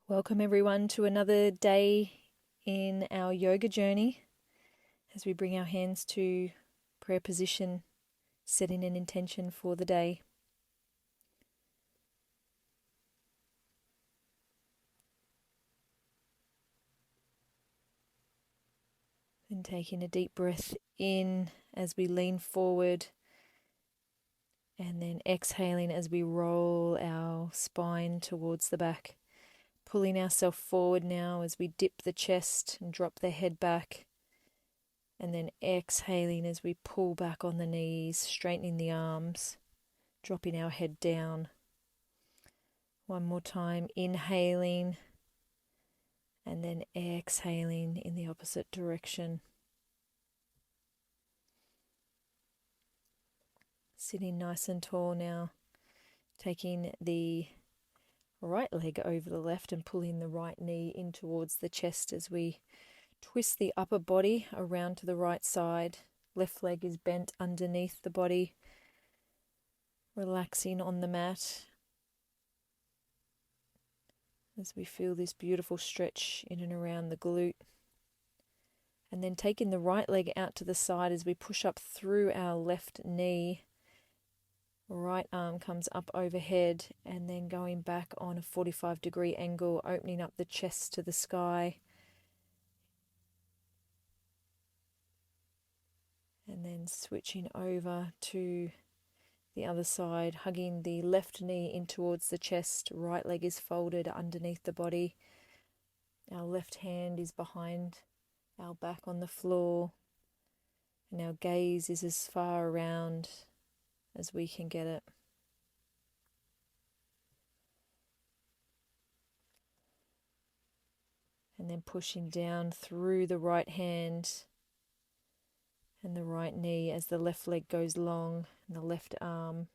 Welcome everyone to another day in our yoga journey as we bring our hands to prayer position, setting an intention for the day. And taking a deep breath in as we lean forward, and then exhaling as we roll our spine towards the back. Pulling ourselves forward now as we dip the chest and drop the head back. And then exhaling as we pull back on the knees, straightening the arms, dropping our head down. One more time, inhaling and then exhaling in the opposite direction. Sitting nice and tall now, taking the right leg over the left and pulling the right knee in towards the chest as we twist the upper body around to the right side. Left leg is bent underneath the body, relaxing on the mat as we feel this beautiful stretch in and around the glute. And then taking the right leg out to the side as we push up through our left knee. Right arm comes up overhead and then going back on a 45-degree angle, opening up the chest to the sky. And then switching over to the other side, hugging the left knee in towards the chest. Right leg is folded underneath the body. Our left hand is behind our back on the floor. And our gaze is as far around as we can get it. And then pushing down through the right hand and the right knee as the left leg goes long and the left arm,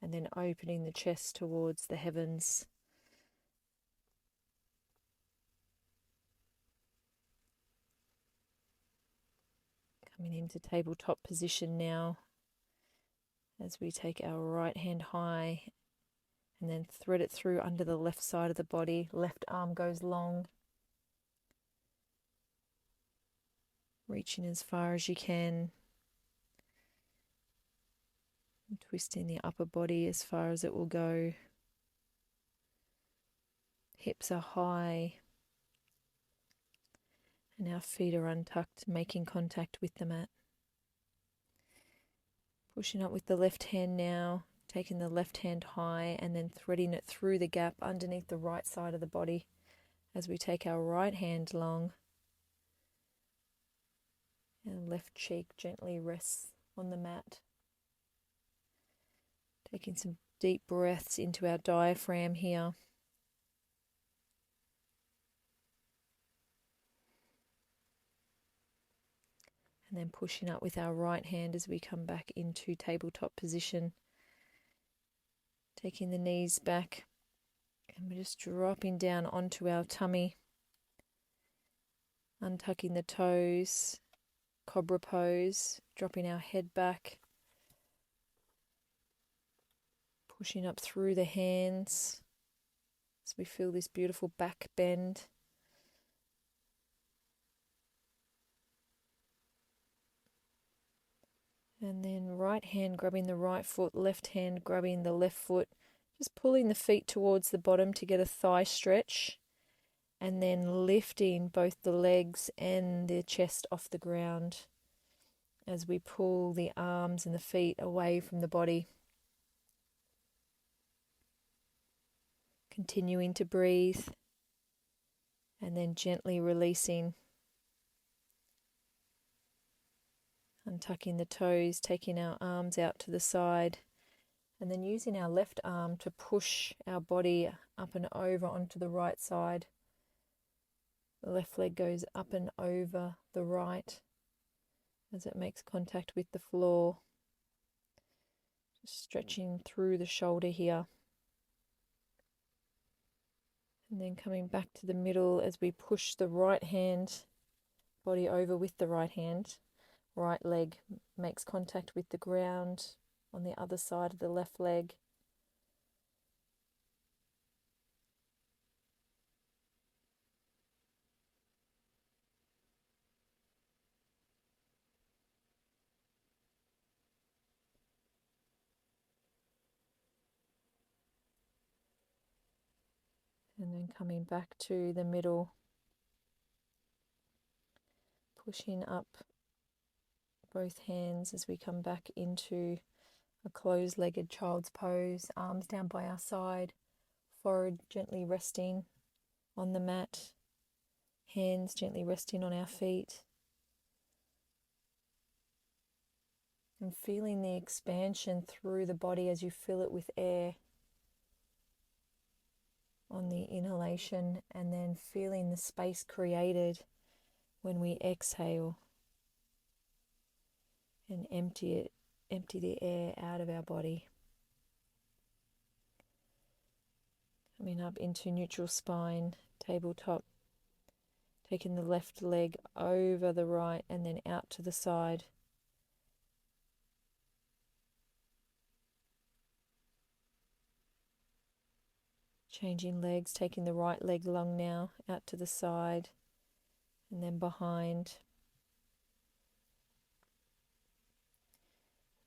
and then opening the chest towards the heavens. Coming into tabletop position now as we take our right hand high and then thread it through under the left side of the body. Left arm goes long, reaching as far as you can, and twisting the upper body as far as it will go. Hips are high and our feet are untucked, making contact with the mat. Pushing up with the left hand now, taking the left hand high and then threading it through the gap underneath the right side of the body as we take our right hand long. And left cheek gently rests on the mat. Taking some deep breaths into our diaphragm here. And then pushing up with our right hand as we come back into tabletop position. Taking the knees back and we're just dropping down onto our tummy. Untucking the toes, cobra pose, dropping our head back. Pushing up through the hands as we feel this beautiful back bend. And then right hand grabbing the right foot, left hand grabbing the left foot. Just pulling the feet towards the bottom to get a thigh stretch. And then lifting both the legs and the chest off the ground as we pull the arms and the feet away from the body. Continuing to breathe and then gently releasing. Untucking the toes, taking our arms out to the side, and then using our left arm to push our body up and over onto the right side. The left leg goes up and over the right as it makes contact with the floor. Just stretching through the shoulder here. And then coming back to the middle as we push the right hand, body over with the right hand. Right leg makes contact with the ground on the other side of the left leg. And then coming back to the middle, pushing up both hands as we come back into a closed-legged child's pose, arms down by our side, forehead gently resting on the mat, hands gently resting on our feet, and feeling the expansion through the body as you fill it with air on the inhalation, and then feeling the space created when we exhale and empty the air out of our body. Coming up into neutral spine, tabletop, taking the left leg over the right and then out to the side. Changing legs, taking the right leg long now, out to the side and then behind.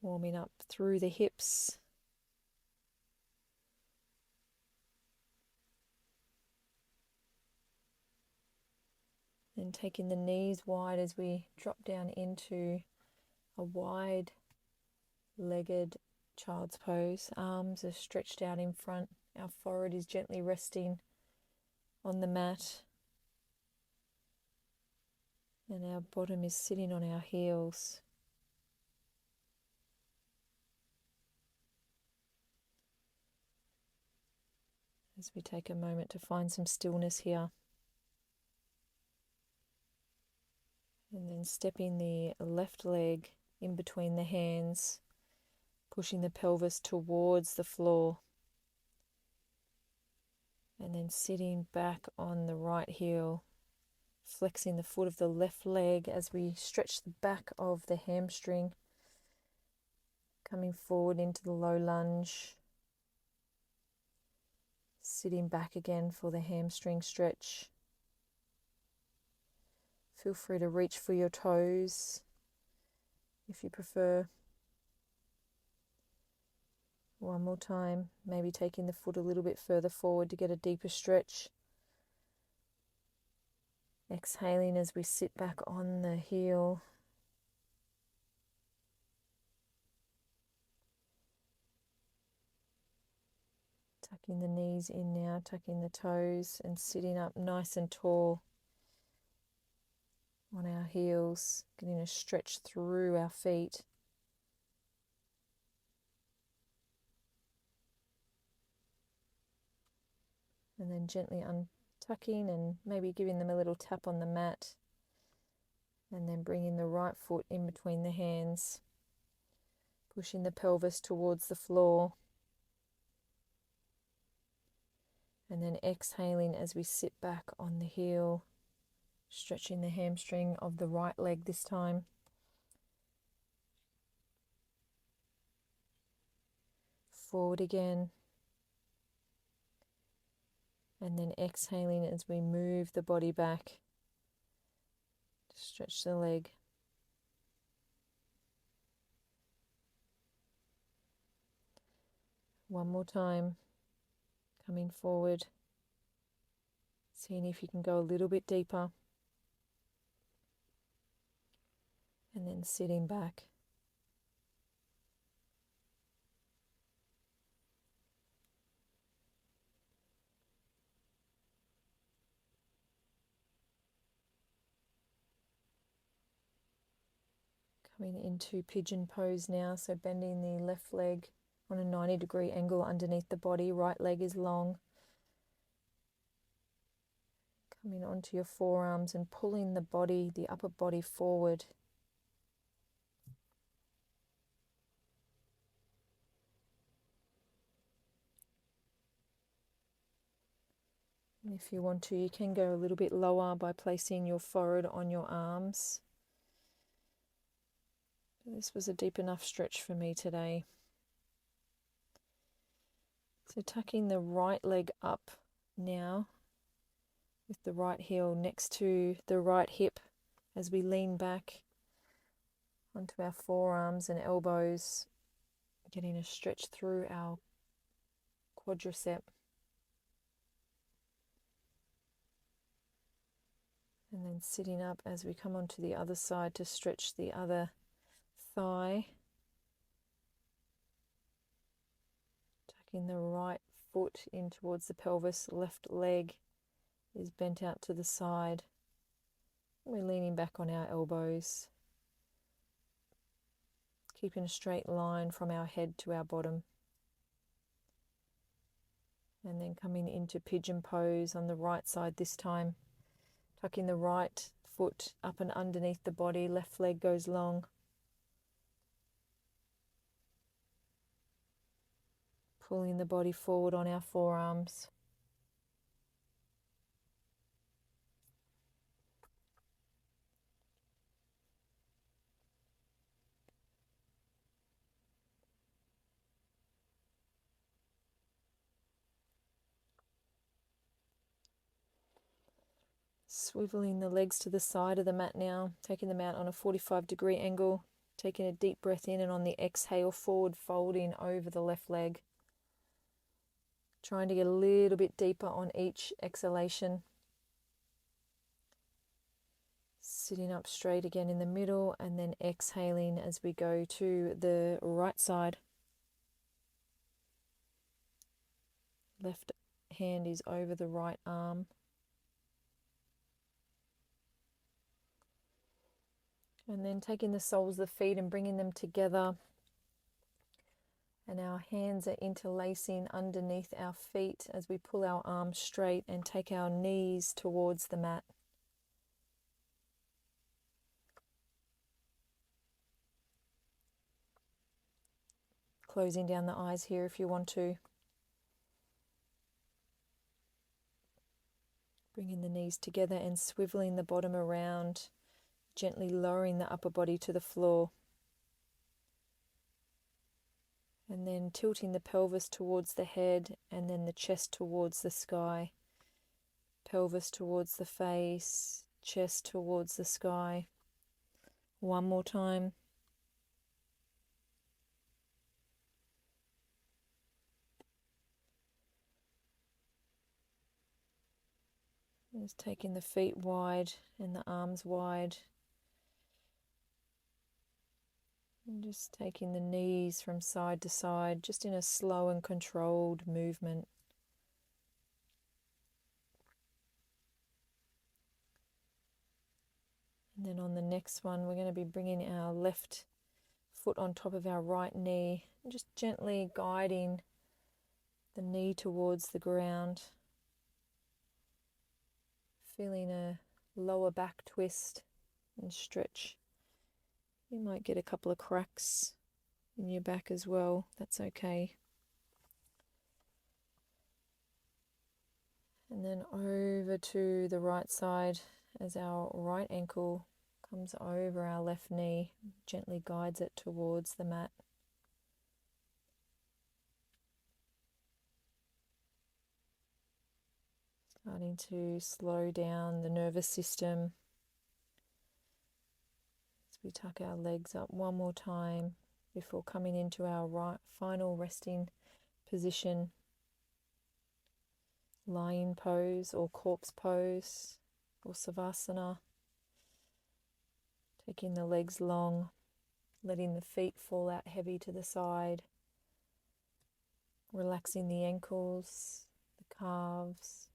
Warming up through the hips. Then taking the knees wide as we drop down into a wide-legged child's pose. Arms are stretched out in front. Our forehead is gently resting on the mat. And our bottom is sitting on our heels. As we take a moment to find some stillness here. And then stepping the left leg in between the hands, pushing the pelvis towards the floor. And then sitting back on the right heel, flexing the foot of the left leg as we stretch the back of the hamstring, coming forward into the low lunge, sitting back again for the hamstring stretch. Feel free to reach for your toes if you prefer. One more time, maybe taking the foot a little bit further forward to get a deeper stretch. Exhaling as we sit back on the heel. Tucking the knees in now, tucking the toes and sitting up nice and tall on our heels, getting a stretch through our feet. And then gently untucking and maybe giving them a little tap on the mat. And then bringing the right foot in between the hands, pushing the pelvis towards the floor. And then exhaling as we sit back on the heel, stretching the hamstring of the right leg this time. Forward again. And then exhaling as we move the body back. Stretch the leg. One more time. Coming forward. Seeing if you can go a little bit deeper. And then sitting back. Coming into pigeon pose now, so bending the left leg on a 90-degree angle underneath the body, right leg is long. Coming onto your forearms and pulling the body, the upper body forward. And if you want to, you can go a little bit lower by placing your forehead on your arms. This was a deep enough stretch for me today. So tucking the right leg up now with the right heel next to the right hip as we lean back onto our forearms and elbows, getting a stretch through our quadricep. And then sitting up as we come onto the other side to stretch the other thigh. Tucking the right foot in towards the pelvis, left leg is bent out to the side. We're leaning back on our elbows, keeping a straight line from our head to our bottom. And then coming into pigeon pose on the right side this time, tucking the right foot up and underneath the body, left leg goes long. Pulling the body forward on our forearms. Swiveling the legs to the side of the mat now, taking them out on a 45-degree angle, taking a deep breath in, and on the exhale, forward folding over the left leg. Trying to get a little bit deeper on each exhalation. Sitting up straight again in the middle, and then exhaling as we go to the right side. Left hand is over the right arm. And then taking the soles of the feet and bringing them together. And our hands are interlacing underneath our feet as we pull our arms straight and take our knees towards the mat. Closing down the eyes here if you want to. Bringing the knees together and swiveling the bottom around, gently lowering the upper body to the floor. And then tilting the pelvis towards the head and then the chest towards the sky. Pelvis towards the face, chest towards the sky. One more time. Just taking the feet wide and the arms wide. And just taking the knees from side to side, just in a slow and controlled movement. And then on the next one, we're going to be bringing our left foot on top of our right knee, and just gently guiding the knee towards the ground. Feeling a lower back twist and stretch. You might get a couple of cracks in your back as well. That's okay. And then over to the right side as our right ankle comes over our left knee, gently guides it towards the mat. Starting to slow down the nervous system as we tuck our legs up one more time before coming into our right final resting position. Lying pose or corpse pose or savasana. Taking the legs long, letting the feet fall out heavy to the side. Relaxing the ankles, the calves,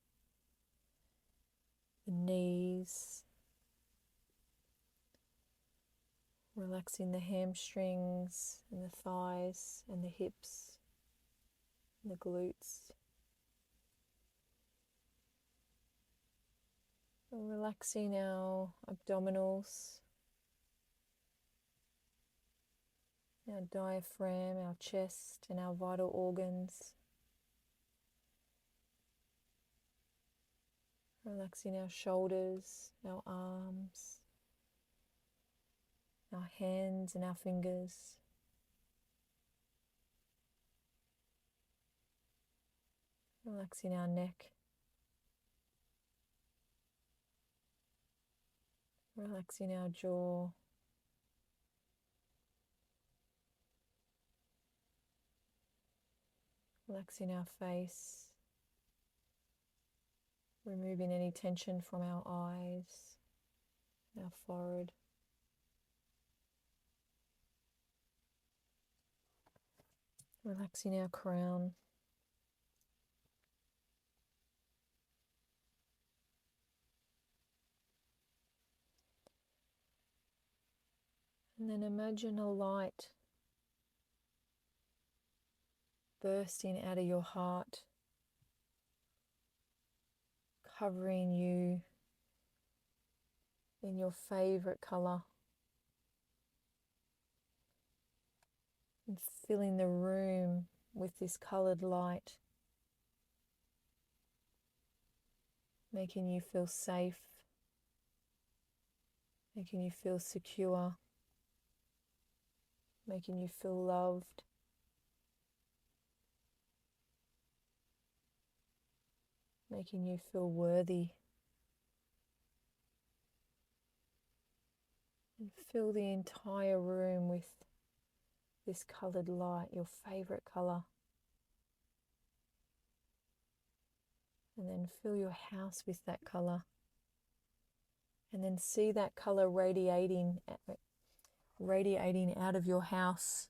the knees. Relaxing the hamstrings and the thighs and the hips and the glutes. Relaxing our abdominals, our diaphragm, our chest, and our vital organs. Relaxing our shoulders, our arms, our hands and our fingers. Relaxing our neck. Relaxing our jaw. Relaxing our face. Removing any tension from our eyes. our forehead. Relaxing our crown. And then imagine a light bursting out of your heart, covering you in your favorite color, and filling the room with this colored light, making you feel safe, making you feel secure, making you feel loved. Making you feel worthy. And fill the entire room with this colored light, your favorite color. And then fill your house with that color. And then see that color radiating out of your house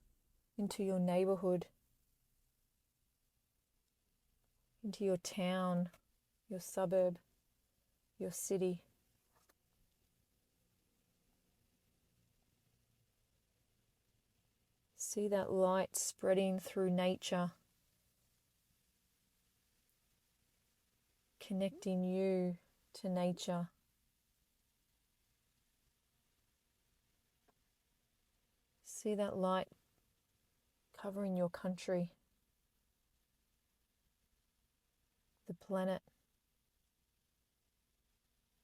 into your neighborhood, into your town, your suburb, your city. See that light spreading through nature, connecting you to nature. See that light covering your country, the planet.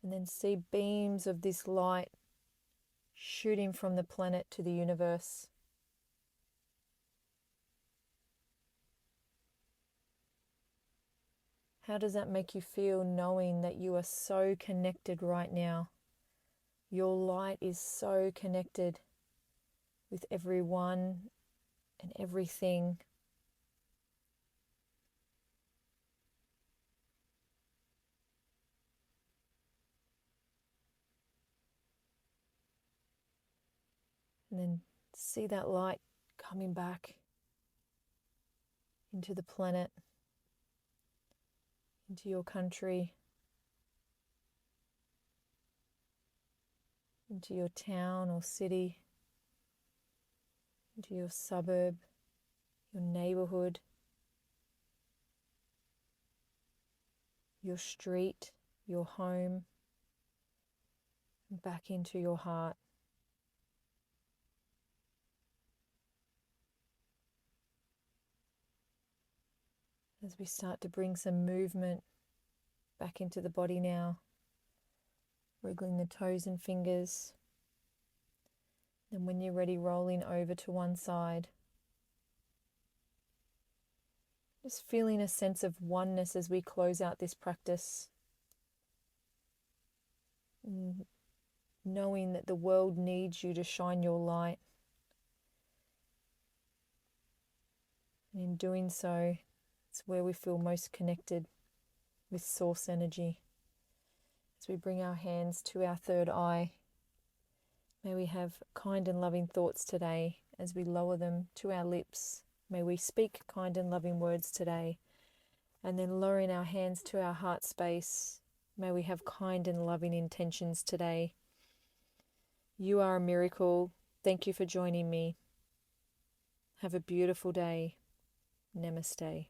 And then see beams of this light shooting from the planet to the universe. How does that make you feel, knowing that you are so connected right now? Your light is so connected with everyone and everything. And then see that light coming back into the planet, into your country, into your town or city, into your suburb, your neighborhood, your street, your home, and back into your heart. As we start to bring some movement back into the body now, wriggling the toes and fingers. And when you're ready, rolling over to one side. Just feeling a sense of oneness as we close out this practice. And knowing that the world needs you to shine your light. And in doing so, it's where we feel most connected with source energy. As we bring our hands to our third eye, may we have kind and loving thoughts today as we lower them to our lips. May we speak kind and loving words today. And then lowering our hands to our heart space, may we have kind and loving intentions today. You are a miracle. Thank you for joining me. Have a beautiful day. Namaste.